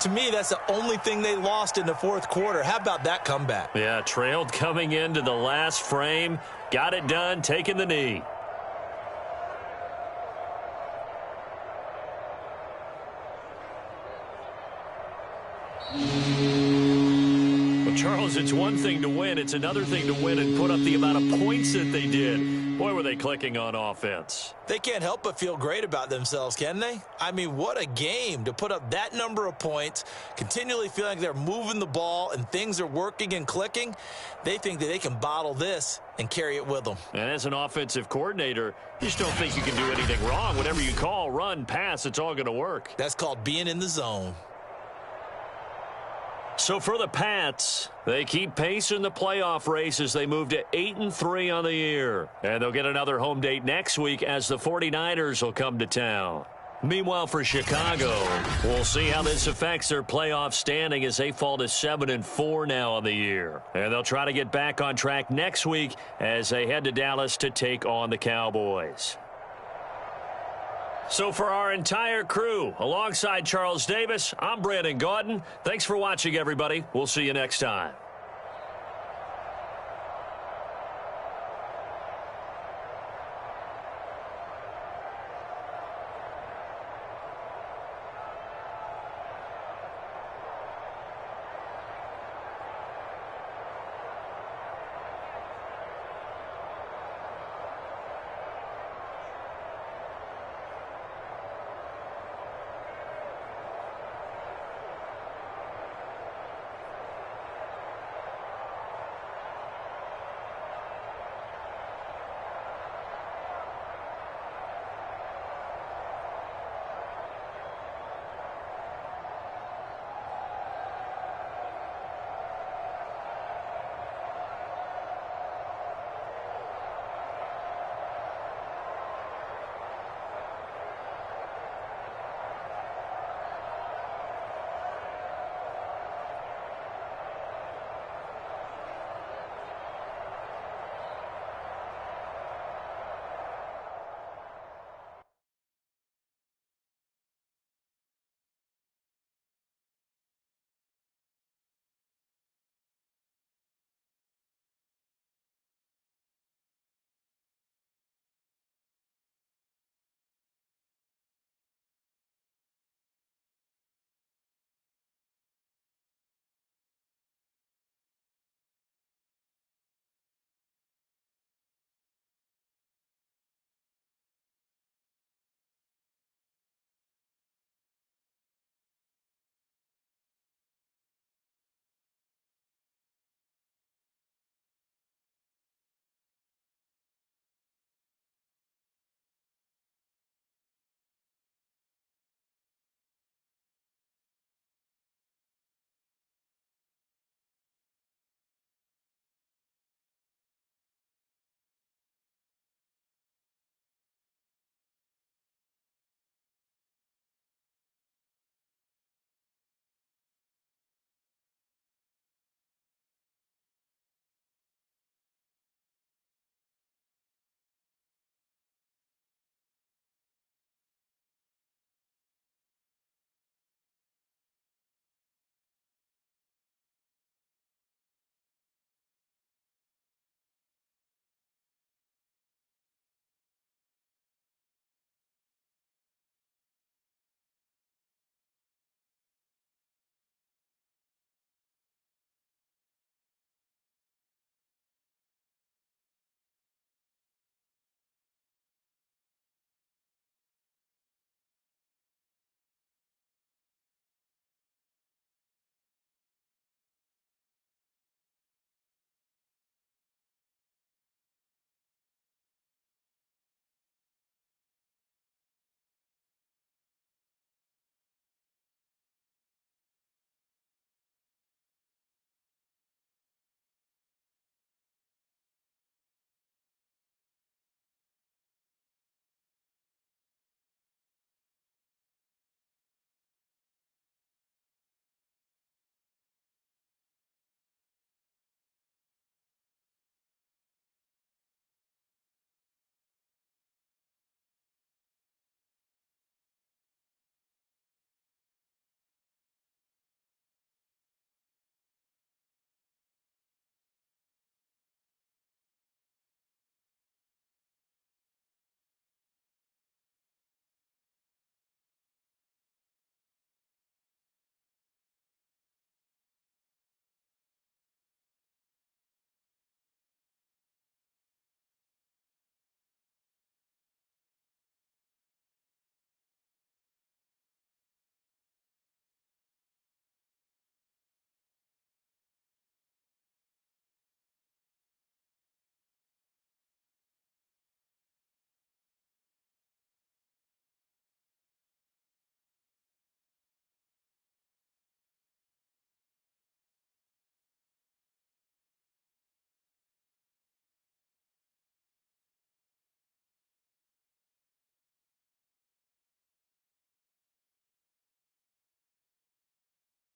To me, that's the only thing they lost in the 4th quarter. How about that comeback? Yeah, trailed coming into the last frame. Got it done, taking the knee. Well, Charles, it's one thing to win. It's another thing to win and put up the amount of points that they did. Boy, were they clicking on offense. They can't help but feel great about themselves, can they? I mean, what a game to put up that number of points, continually feeling like they're moving the ball and things are working and clicking. They think that they can bottle this and carry it with them. And as an offensive coordinator, you just don't think you can do anything wrong. Whatever you call, run, pass, it's all going to work. That's called being in the zone. So for the Pats, they keep pace in the playoff race as they move to 8-3 on the year. And they'll get another home date next week as the 49ers will come to town. Meanwhile, for Chicago, we'll see how this affects their playoff standing as they fall to 7-4 now on the year. And they'll try to get back on track next week as they head to Dallas to take on the Cowboys. So for our entire crew, alongside Charles Davis, I'm Brandon Gaudin. Thanks for watching, everybody. We'll see you next time.